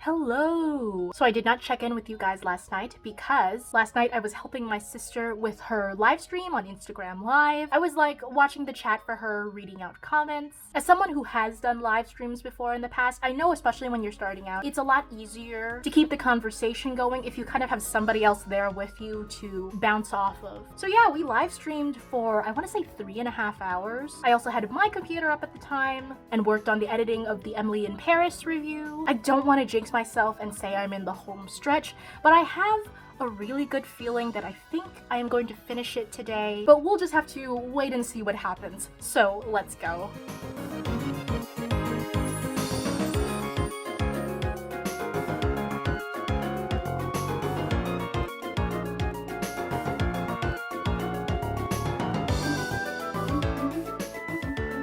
Hello! So I did not check in with you guys last night because last night I was helping my sister with her live stream on Instagram Live. I was like watching the chat for her, reading out comments. As someone who has done live streams before in the past, I know especially when you're starting out, it's a lot easier to keep the conversation going if you kind of have somebody else there with you to bounce off of. So yeah, we live streamed for, I want to say 3.5 hours. I also had my computer up at the time and worked on the editing of the Emily in Paris review. I don't want to jinx myself and say I'm in the home stretch, but I have a really good feeling that I think I am going to finish it today, but we'll just have to wait and see what happens. So let's go.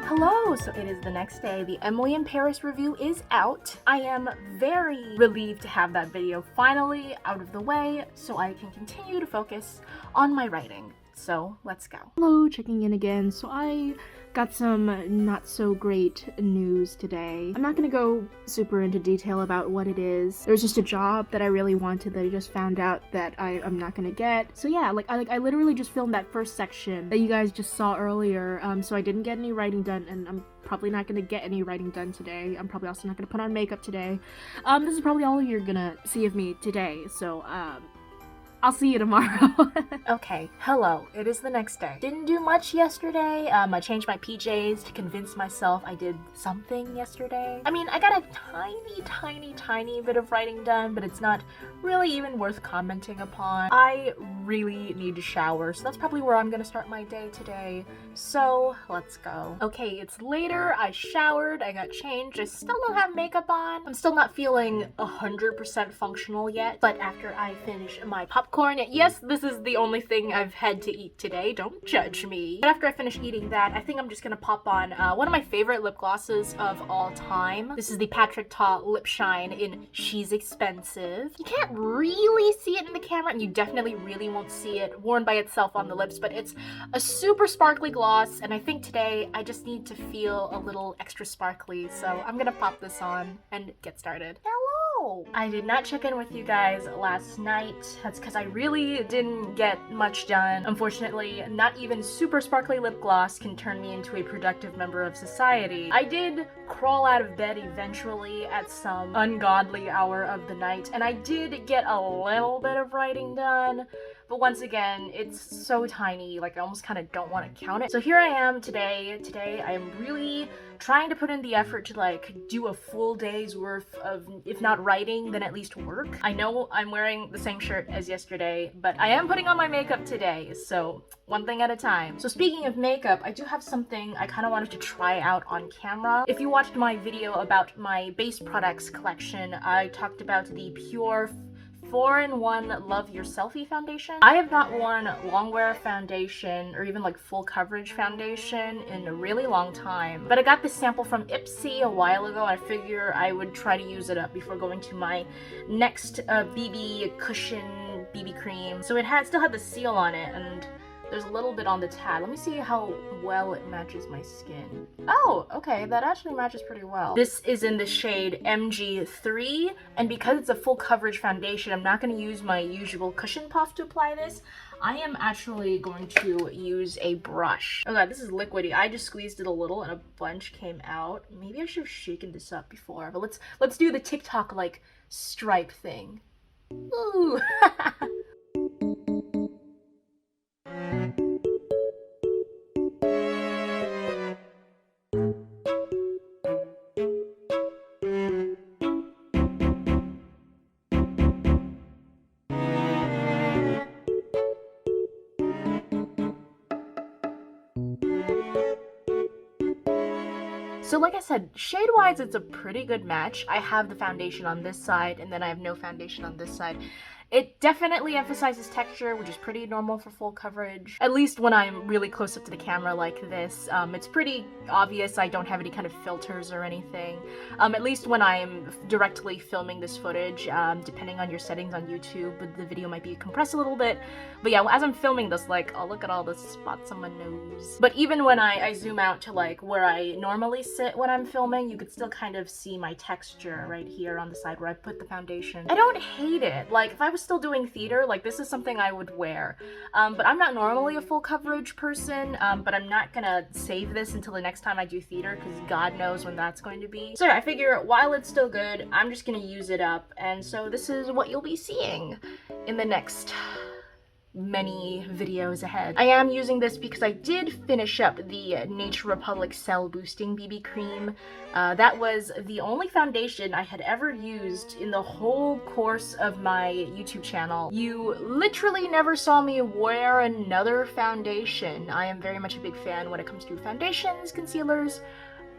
Hello! So it is the next day. The Emily in Paris review is out. I am very relieved to have that video finally out of the way so I can continue to focus on my writing. So let's go. Hello, checking in again. So I got some not so great news today. I'm not gonna go super into detail about what it is. There's just a job that I really wanted that I just found out that I'm not gonna get. So yeah, I literally just filmed that first section that you guys just saw earlier. So I didn't get any writing done, and I'm probably not gonna get any writing done today. I'm probably also not gonna put on makeup today. This is probably all you're gonna see of me today. So I'll see you tomorrow. Okay, hello. It is the next day. Didn't do much yesterday. I changed my PJs to convince myself I did something yesterday. I mean, I got a tiny bit of writing done, but it's not really even worth commenting upon. I really need to shower, so that's probably where I'm gonna start my day today. So let's go. Okay, it's later. I showered, I got changed. I still don't have makeup on. I'm still not feeling 100% functional yet, but after I finish my popcorn, yes, this is the only thing I've had to eat today, don't judge me. But after I finish eating that, I think I'm just gonna pop on one of my favorite lip glosses of all time. This is the Patrick Ta Lip Shine in She's Expensive. You can't really see it in the camera, and you definitely really won't see it worn by itself on the lips, but it's a super sparkly gloss, and I think today I just need to feel a little extra sparkly, so I'm gonna pop this on and get started. Hello! I did not check in with you guys last night. That's because I really didn't get much done. Unfortunately, not even super sparkly lip gloss can turn me into a productive member of society. I did crawl out of bed eventually at some ungodly hour of the night, and I did get a little bit of writing done, but once again, it's so tiny, like I almost kind of don't want to count it. So here I am today. Today I am really trying to put in the effort to like do a full day's worth of, if not writing, then at least work. I know I'm wearing the same shirt as yesterday, but I am putting on my makeup today, so one thing at a time. So speaking of makeup, I do have something I kind of wanted to try out on camera. If you watched my video about my base products collection, I talked about the Pure 4-in-1 Love Your Selfie foundation. I have not worn long wear foundation or even like full coverage foundation in a really long time, but I got this sample from Ipsy a while ago. I figure I would try to use it up before going to my next BB cushion BB cream. So it still had the seal on it, and there's a little bit on the tad. Let me see how well it matches my skin. Oh, okay, that actually matches pretty well. This is in the shade MG3, and because it's a full coverage foundation, I'm not going to use my usual cushion puff to apply this. I am actually going to use a brush. Oh god, this is liquidy. I just squeezed it a little and a bunch came out. Maybe I should have shaken this up before, but let's do the TikTok like stripe thing. Ooh. So like I said, shade-wise, it's a pretty good match. I have the foundation on this side, and then I have no foundation on this side. It definitely emphasizes texture, which is pretty normal for full coverage. At least when I'm really close up to the camera like this. It's pretty obvious I don't have any kind of filters or anything. At least when I'm directly filming this footage, depending on your settings on YouTube, the video might be compressed a little bit. But yeah, as I'm filming this, like, oh, look at all the spots on my nose. But even when I zoom out to like where I normally sit when I'm filming, you could still kind of see my texture right here on the side where I put the foundation. I don't hate it. Like, if I was still doing theater, like, this is something I would wear. But I'm not normally a full coverage person, but I'm not gonna save this until the next time I do theater, because God knows when that's going to be. So yeah, I figure while it's still good, I'm just gonna use it up, and so this is what you'll be seeing in the next many videos ahead. I am using this because I did finish up the Nature Republic Cell Boosting BB Cream. That was the only foundation I had ever used in the whole course of my YouTube channel. You literally never saw me wear another foundation. I am very much a big fan when it comes to foundations, concealers,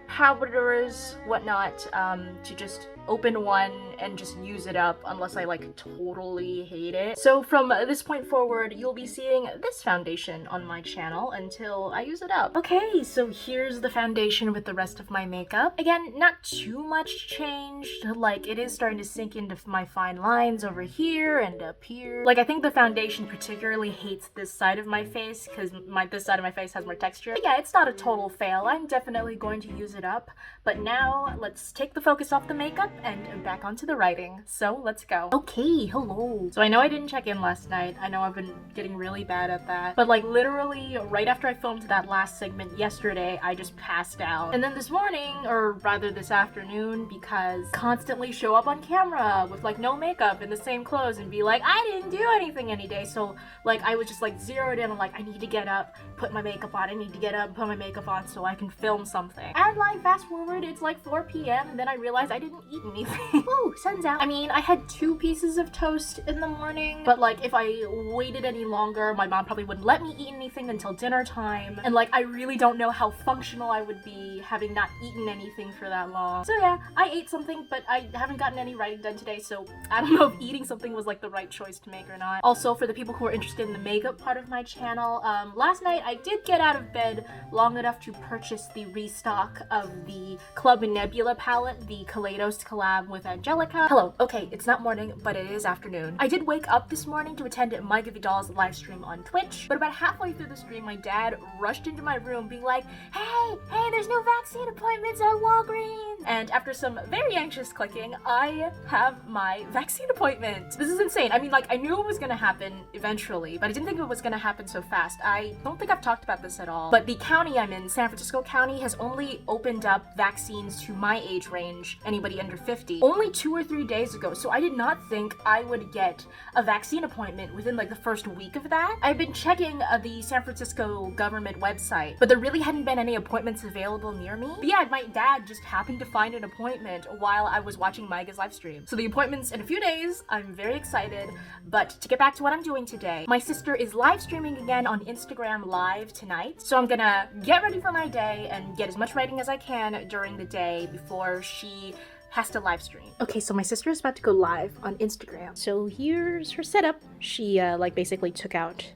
powders, whatnot, to just open one and just use it up unless I like totally hate it. So from this point forward, you'll be seeing this foundation on my channel until I use it up. Okay, so here's the foundation with the rest of my makeup. Again, not too much changed. Like, it is starting to sink into my fine lines over here and up here. Like, I think the foundation particularly hates this side of my face because this side of my face has more texture. But yeah, it's not a total fail. I'm definitely going to use it up. But now let's take the focus off the makeup and back onto the writing. So let's go. Okay, hello. So I know I didn't check in last night. I know I've been getting really bad at that. But like literally right after I filmed that last segment yesterday, I just passed out. And then this morning, or rather this afternoon, because constantly show up on camera with like no makeup in the same clothes and be like, I didn't do anything any day. So like I was just like zeroed in on like, I need to get up, put my makeup on. I need to get up, put my makeup on so I can film something. And like fast forward, it's like 4 p.m. and then I realized I didn't eat anything. Ooh, sun's out. I mean, I had 2 pieces of toast in the morning, but like if I waited any longer, my mom probably wouldn't let me eat anything until dinner time. And like I really don't know how functional I would be having not eaten anything for that long. So yeah, I ate something, but I haven't gotten any writing done today, so I don't know if eating something was like the right choice to make or not. Also, for the people who are interested in the makeup part of my channel, last night I did get out of bed long enough to purchase the restock of the Club Nebula palette, the Kaleidos collab with Angelica. Hello, okay, it's not morning, but it is afternoon. I did wake up this morning to attend Mike Vidal's live stream on Twitch, but about halfway through the stream, my dad rushed into my room being like, hey, there's no vaccine appointments at Walgreens! And after some very anxious clicking, I have my vaccine appointment. This is insane. I mean, like, I knew it was gonna happen eventually, but I didn't think it was gonna happen so fast. I don't think I've talked about this at all, but the county I'm in, San Francisco County, has only opened up vaccines to my age range, anybody under 50, only 2 or 3 days ago, so I did not think I would get a vaccine appointment within like the first week of that. I've been checking the San Francisco government website, but there really hadn't been any appointments available near me. But yeah, my dad just happened to find an appointment while I was watching Maiga's live stream. So the appointment's in a few days. I'm very excited, but to get back to what I'm doing today, my sister is live streaming again on Instagram Live tonight, so I'm gonna get ready for my day and get as much writing as I can during the day before she has to live stream. Okay, so my sister is about to go live on Instagram. So here's her setup. She like basically took out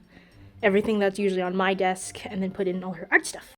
everything that's usually on my desk and then put in all her art stuff.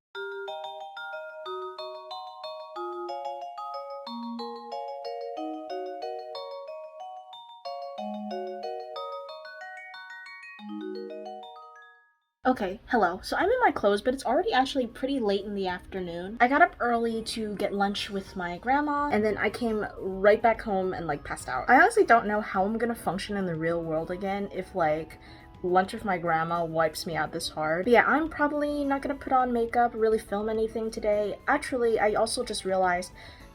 Okay, hello. So I'm in my clothes, but it's already actually pretty late in the afternoon. I got up early to get lunch with my grandma, and then I came right back home and like passed out. I honestly don't know how I'm gonna function in the real world again if like lunch with my grandma wipes me out this hard. But yeah, I'm probably not gonna put on makeup, really film anything today. Actually, I also just realized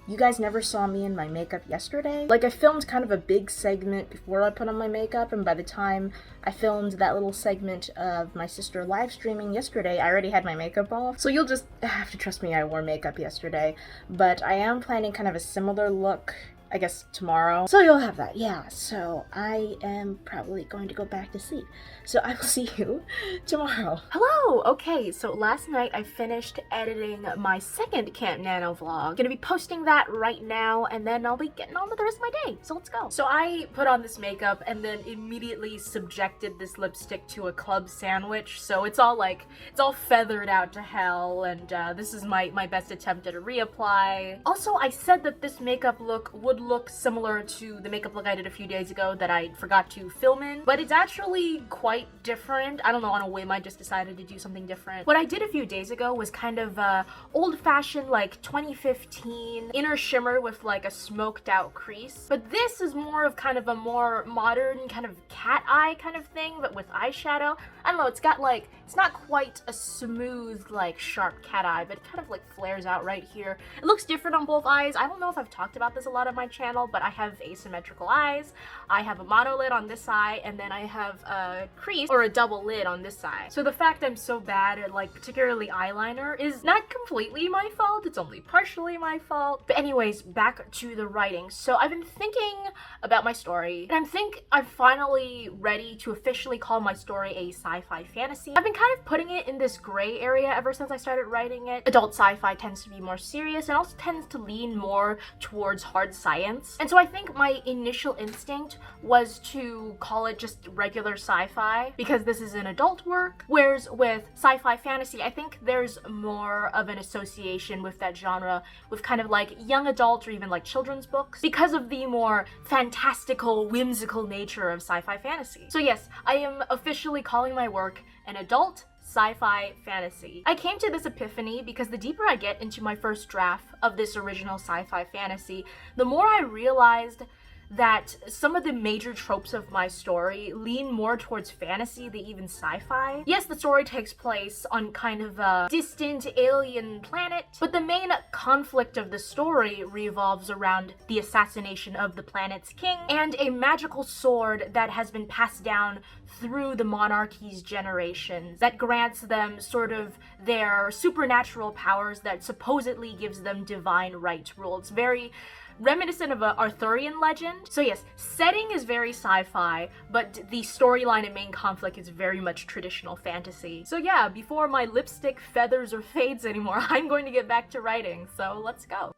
you guys never saw me in my makeup yesterday. Like, I filmed kind of a big segment before I put on my makeup, and by the time I filmed that little segment of my sister live streaming yesterday, I already had my makeup off. So you'll just have to trust me, I wore makeup yesterday. But I am planning kind of a similar look I guess tomorrow. So you'll have that, yeah. So I am probably going to go back to sleep. So I will see you tomorrow. Hello! Okay, so last night I finished editing my second Camp Nano vlog. Gonna be posting that right now, and then I'll be getting on with the rest of my day. So let's go. So I put on this makeup and then immediately subjected this lipstick to a club sandwich. So it's all feathered out to hell, and this is my best attempt at a reapply. Also, I said that this makeup look would look similar to the makeup look I did a few days ago that I forgot to film in, but it's actually quite different. I don't know, on a whim I just decided to do something different. What I did a few days ago was kind of old-fashioned, like 2015 inner shimmer with like a smoked out crease, but this is more of kind of a more modern kind of cat eye kind of thing, but with eyeshadow. I don't know, it's got like, it's not quite a smooth like sharp cat eye, but it kind of like flares out right here. It looks different on both eyes. I don't know if I've talked about this a lot on my channel, but I have asymmetrical eyes. I have a monolid on this eye, and then I have a crease or a double lid on this side. So the fact I'm so bad at like particularly eyeliner is not completely my fault, it's only partially my fault. But anyways, back to the writing. So I've been thinking about my story, and I think I'm finally ready to officially call my story a sci-fi fantasy. I've been kind of putting it in this gray area ever since I started writing it. Adult sci-fi tends to be more serious and also tends to lean more towards hard science. And so I think my initial instinct was to call it just regular sci-fi because this is an adult work, whereas with sci-fi fantasy, I think there's more of an association with that genre with kind of like young adult or even like children's books because of the more fantastical, whimsical nature of sci-fi fantasy. So yes, I am officially calling my work an adult sci-fi fantasy. I came to this epiphany because the deeper I get into my first draft of this original sci-fi fantasy, the more I realized that some of the major tropes of my story lean more towards fantasy than even sci-fi. Yes, the story takes place on kind of a distant alien planet, but the main conflict of the story revolves around the assassination of the planet's king and a magical sword that has been passed down through the monarchy's generations that grants them sort of their supernatural powers that supposedly gives them divine right rule. It's very reminiscent of an Arthurian legend. So yes, setting is very sci-fi, but the storyline and main conflict is very much traditional fantasy. So yeah, before my lipstick feathers or fades anymore, I'm going to get back to writing, so let's go.